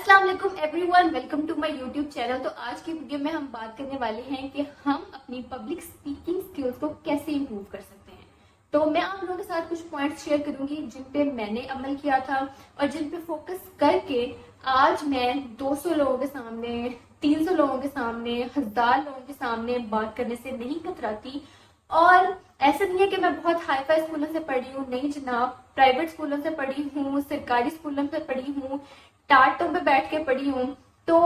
अस्सलाम वालेकुम everyone, welcome to my YouTube channel. तो आज की वीडियो में हम बात करने वाले हैं कि हम अपनी पब्लिक स्पीकिंग स्किल्स को कैसे इंप्रूव कर सकते हैं। तो मैं आप लोगों के साथ कुछ पॉइंट्स शेयर करूंगी जिन पे मैंने अमल किया था और जिन पे फोकस करके आज मैं 200 लोगों के सामने, 300 लोगों के सामने, 1000 लोगों के सामने बात करने से नहीं कतराती। और ऐसा नहीं है कि मैं बहुत हाई फाई स्कूलों से पढ़ी हूँ, नहीं जनाब, प्राइवेट स्कूलों से पढ़ी हूँ, सरकारी स्कूलों से पढ़ी हूँ, टाटों पे बैठ के पढ़ी हूँ। तो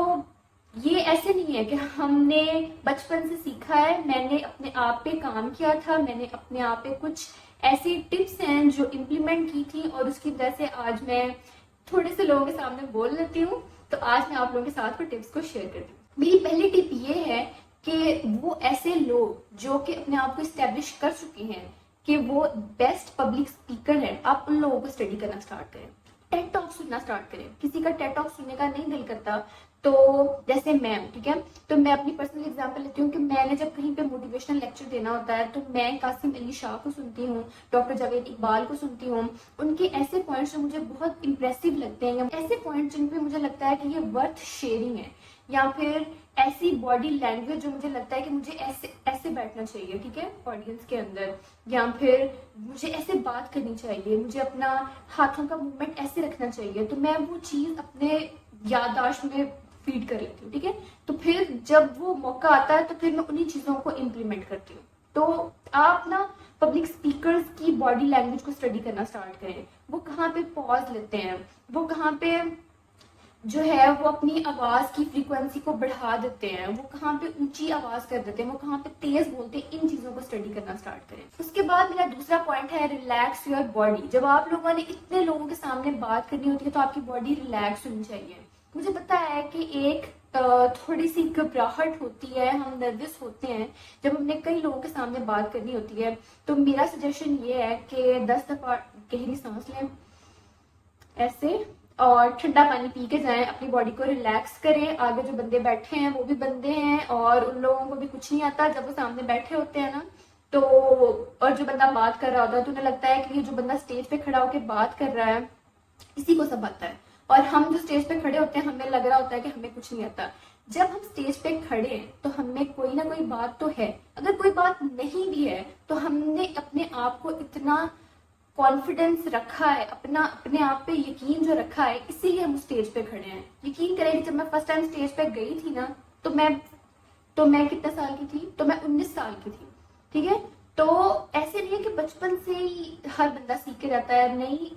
ये ऐसे नहीं है कि हमने बचपन से सीखा है। मैंने अपने आप पे काम किया था, मैंने अपने आप पे कुछ ऐसी टिप्स हैं जो इम्प्लीमेंट की थी और उसकी वजह से आज मैं थोड़े से लोगों के सामने बोल लेती हूँ। तो आज मैं आप लोगों के साथ कुछ टिप्स को शेयर करती हूँ। मेरी पहली टिप ये है कि वो ऐसे लोग जो कि अपने आप को इस्टेब्लिश कर चुके हैं कि वो बेस्ट पब्लिक स्पीकर है, आप उन लोगों को स्टडी करना स्टार्ट करें। टेड टॉक सुनना स्टार्ट करें। किसी का टेड टॉक सुनने का नहीं दिल करता तो जैसे मैं, ठीक है, तो मैं अपनी पर्सनल एग्जांपल लेती हूँ कि मैंने जब कहीं पे मोटिवेशनल लेक्चर देना होता है तो मैं कासिम अली शाह को सुनती हूँ, डॉक्टर जावेद इकबाल को सुनती हूँ। उनके ऐसे पॉइंट्स जो मुझे बहुत इंप्रेसिव लगते हैं, ऐसे पॉइंट्स जिन पे मुझे लगता है कि ये वर्थ शेयरिंग है, या फिर ऐसी बॉडी लैंग्वेज जो मुझे लगता है कि मुझे ऐसे ऐसे बैठना चाहिए, ठीक है, ऑडियंस के अंदर, या फिर मुझे ऐसे बात करनी चाहिए, मुझे अपना हाथों का मूवमेंट ऐसे रखना चाहिए। तो मैं वो चीज अपने याददाश्त में फीड कर लेती हूँ, ठीक है। तो फिर जब वो मौका आता है तो फिर मैं उन्हीं चीजों को इम्प्लीमेंट करती हूँ। तो आप ना पब्लिक स्पीकर्स की बॉडी लैंग्वेज को स्टडी करना स्टार्ट करें। वो कहाँ पे पॉज लेते हैं, वो कहाँ पे जो है वो अपनी आवाज की फ्रीक्वेंसी को बढ़ा देते हैं, वो कहाँ पे ऊंची आवाज कर देते हैं, वो कहाँ पे तेज बोलते हैं। इन चीजों को स्टडी करना स्टार्ट करें। उसके बाद मेरा दूसरा पॉइंट है रिलैक्स योर बॉडी। जब आप लोगों ने इतने लोगों के सामने बात करनी होती है तो आपकी बॉडी रिलैक्स होनी चाहिए। मुझे पता है कि एक थोड़ी सी घबराहट होती है, हम नर्वस होते हैं जब हमने कई लोगों के सामने बात करनी होती है। तो मेरा सजेशन ये है कि 10 दफा गहरी सांस लें ऐसे और ठंडा पानी पी के जाएं, अपनी बॉडी को रिलैक्स करें। आगे जो बंदे बैठे हैं वो भी बंदे हैं और उन लोगों को भी कुछ नहीं आता जब वो सामने बैठे होते हैं ना। तो और जो बंदा बात कर रहा होता है तो उन्हें लगता है कि ये जो बंदा स्टेज पे खड़ा होकर बात कर रहा है इसी को सब आता है, और हम जो स्टेज पे खड़े होते हैं हमें लग रहा होता है कि हमें कुछ नहीं आता। जब हम स्टेज पे खड़े हैं तो हमें कोई ना कोई बात तो है, अगर कोई बात नहीं भी है तो हमने अपने आप को इतना कॉन्फिडेंस रखा है, अपने आप पे यकीन जो रखा है, इसीलिए हम स्टेज पे खड़े हैं। यकीन करें कि जब मैं फर्स्ट टाइम स्टेज पे गई थी ना तो मैं कितने साल की थी, तो मैं 19 साल की थी, ठीक है। तो ऐसे नहीं है कि बचपन से ही हर बंदा सीख के रहता है, नहीं,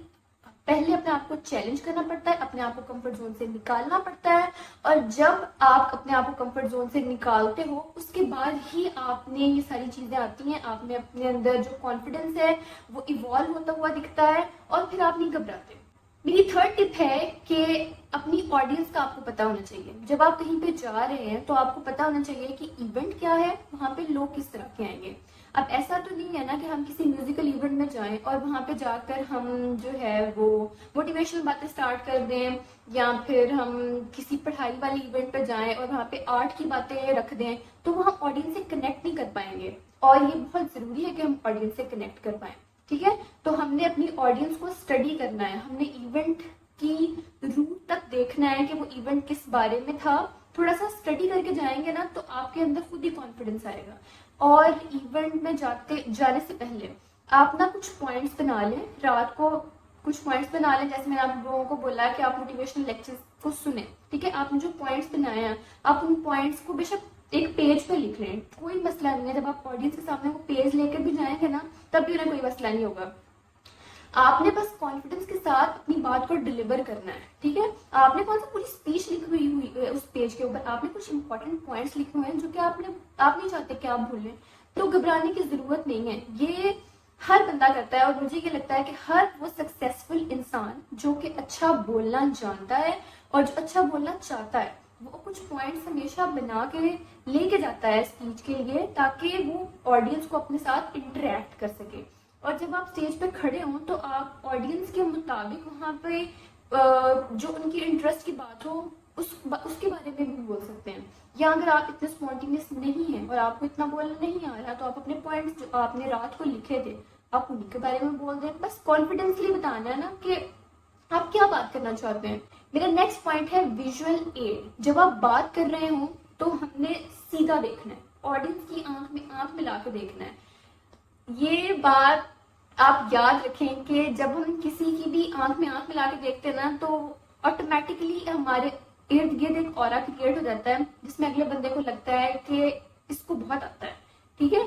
पहले अपने आप को चैलेंज करना पड़ता है, अपने आप को कंफर्ट जोन से निकालना पड़ता है। और जब आप अपने आप को कंफर्ट जोन से निकालते हो उसके बाद ही आपने ये सारी चीजें आती हैं, आप में अपने अंदर जो कॉन्फिडेंस है वो इवॉल्व होता हुआ दिखता है और फिर आप नहीं घबराते। मेरी थर्ड टिप है कि अपनी ऑडियंस का आपको पता होना चाहिए। जब आप कहीं पे जा रहे हैं तो आपको पता होना चाहिए कि इवेंट क्या है, वहां पे लोग किस तरह के आएंगे। अब ऐसा तो नहीं है ना कि हम किसी म्यूजिकल इवेंट में जाएं और वहां पे जाकर हम जो है वो मोटिवेशनल बातें स्टार्ट कर दें, या फिर हम किसी पढ़ाई वाले इवेंट पे जाएं और वहां पे आर्ट की बातें रख दें, तो वहाँ ऑडियंस से कनेक्ट नहीं कर पाएंगे। और ये बहुत जरूरी है कि हम ऑडियंस से कनेक्ट कर पाए, ठीक है। तो हमने अपनी ऑडियंस को स्टडी करना है, हमने इवेंट की रूट तक देखना है कि वो इवेंट किस बारे में था। थोड़ा सा स्टडी करके जाएंगे ना तो आपके अंदर खुद ही कॉन्फिडेंस आएगा। और इवेंट में जाने से पहले आप ना कुछ पॉइंट्स बना लें, रात को कुछ पॉइंट्स बना लें। जैसे मैंने आप लोगों को बोला कि आप मोटिवेशनल लेक्चर्स को सुने, ठीक है। आपने जो पॉइंट्स बनाए हैं आप उन पॉइंट्स को बेशक एक पेज पे लिख लें, कोई मसला नहीं है। जब आप ऑडियंस के सामने वो पेज लेकर भी जाएंगे ना तब भी उन्हें कोई मसला नहीं होगा। आपने बस कॉन्फिडेंस के साथ अपनी बात को डिलीवर करना है, ठीक है। आपने कौन सा पूरी स्पीच लिखी हुई है उस पेज के ऊपर, आपने कुछ इंपॉर्टेंट पॉइंट्स लिखे हुए हैं जो कि आप नहीं चाहते कि आप भूलें। तो घबराने की जरूरत नहीं है, ये हर बंदा करता है। और मुझे ये लगता है कि हर वो सक्सेसफुल इंसान जो कि अच्छा बोलना जानता है और जो अच्छा बोलना चाहता है वो कुछ पॉइंट्स हमेशा बना के लेके जाता है स्पीच के लिए, ताकि वो ऑडियंस को अपने साथ इंटरेक्ट कर सके। और जब आप स्टेज पे खड़े हों तो आप ऑडियंस के मुताबिक वहाँ पे जो उनकी इंटरेस्ट की बात हो उसके बारे में भी बोल सकते हैं। या अगर आप इतने स्पॉन्टेनियस नहीं हैं और आपको इतना बोलना नहीं आ रहा तो आप अपने पॉइंट्स जो आपने रात को लिखे थे आप उन्हीं के बारे में बोल दें। बस कॉन्फिडेंसली बताना है ना कि आप क्या बात करना चाहते हैं। میرا نیکسٹ پوائنٹ ہے ویژول ایڈ. جب آپ بات کر رہے ہوں تو ہم نے سیدھا دیکھنا ہے, آڈینس کی آنکھ میں آنکھ ملا کے دیکھنا ہے. یہ بات آپ یاد رکھیں کہ جب ہم کسی کی بھی آنکھ میں آنکھ ملا کے دیکھتے ہیں نا تو آٹومیٹکلی ہمارے ارد گرد ایک اورا کریٹ ہو جاتا ہے جس میں اگلے بندے کو لگتا ہے کہ اس کو بہت آتا ہے. ٹھیک ہے,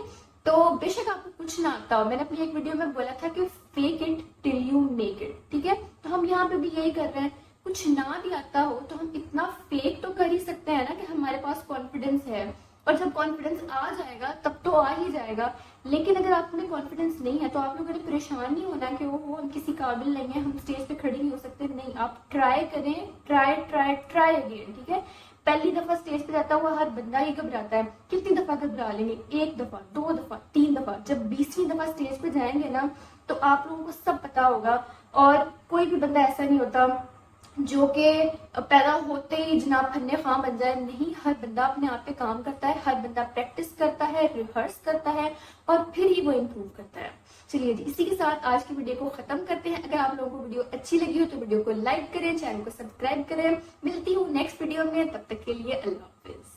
تو بے شک آپ کو کچھ نہ آتا ہو, میں نے اپنی ایک ویڈیو میں بولا تھا کہ fake it till you make it. ٹھیک ہے, تو ہم یہاں پہ بھی یہی کر رہے ہیں. کچھ نہ بھی آتا ہو تو ہم اتنا فیک تو کر ہی سکتے ہیں نا کہ ہمارے پاس کانفیڈینس ہے, اور جب کانفیڈینس آ جائے گا تب تو آ ہی جائے گا. لیکن اگر آپ میں کانفیڈینس نہیں ہے تو آپ لوگوں نے پریشان نہیں ہونا کہ وہ ہم کسی قابل نہیں ہیں, ہم اسٹیج پہ کھڑے نہیں ہو سکتے. نہیں, آپ ٹرائی کریں, ٹرائی اگین. ٹھیک ہے, پہلی دفعہ اسٹیج پہ جاتا ہوا ہر بندہ ہی گھبراتا ہے. کتنی دفعہ گھبرا لیں گے؟ 1 دفعہ, 2 دفعہ, 3 دفعہ. جب 20ویں دفعہ اسٹیج پہ جائیں گے نا تو آپ لوگوں کو سب پتا ہوگا. اور کوئی بھی بندہ ایسا نہیں ہوتا جو کہ پیدا ہوتے ہی جناب فن خواہ بن جائے. نہیں, ہر بندہ اپنے آپ پہ کام کرتا ہے, ہر بندہ پریکٹس کرتا ہے, ریہرس کرتا ہے, اور پھر ہی وہ امپروو کرتا ہے. چلیے جی, اسی کے ساتھ آج کی ویڈیو کو ختم کرتے ہیں. اگر آپ لوگوں کو ویڈیو اچھی لگی ہو تو ویڈیو کو لائک کریں, چینل کو سبسکرائب کریں. ملتی ہوں نیکسٹ ویڈیو میں, تب تک کے لیے اللہ حافظ.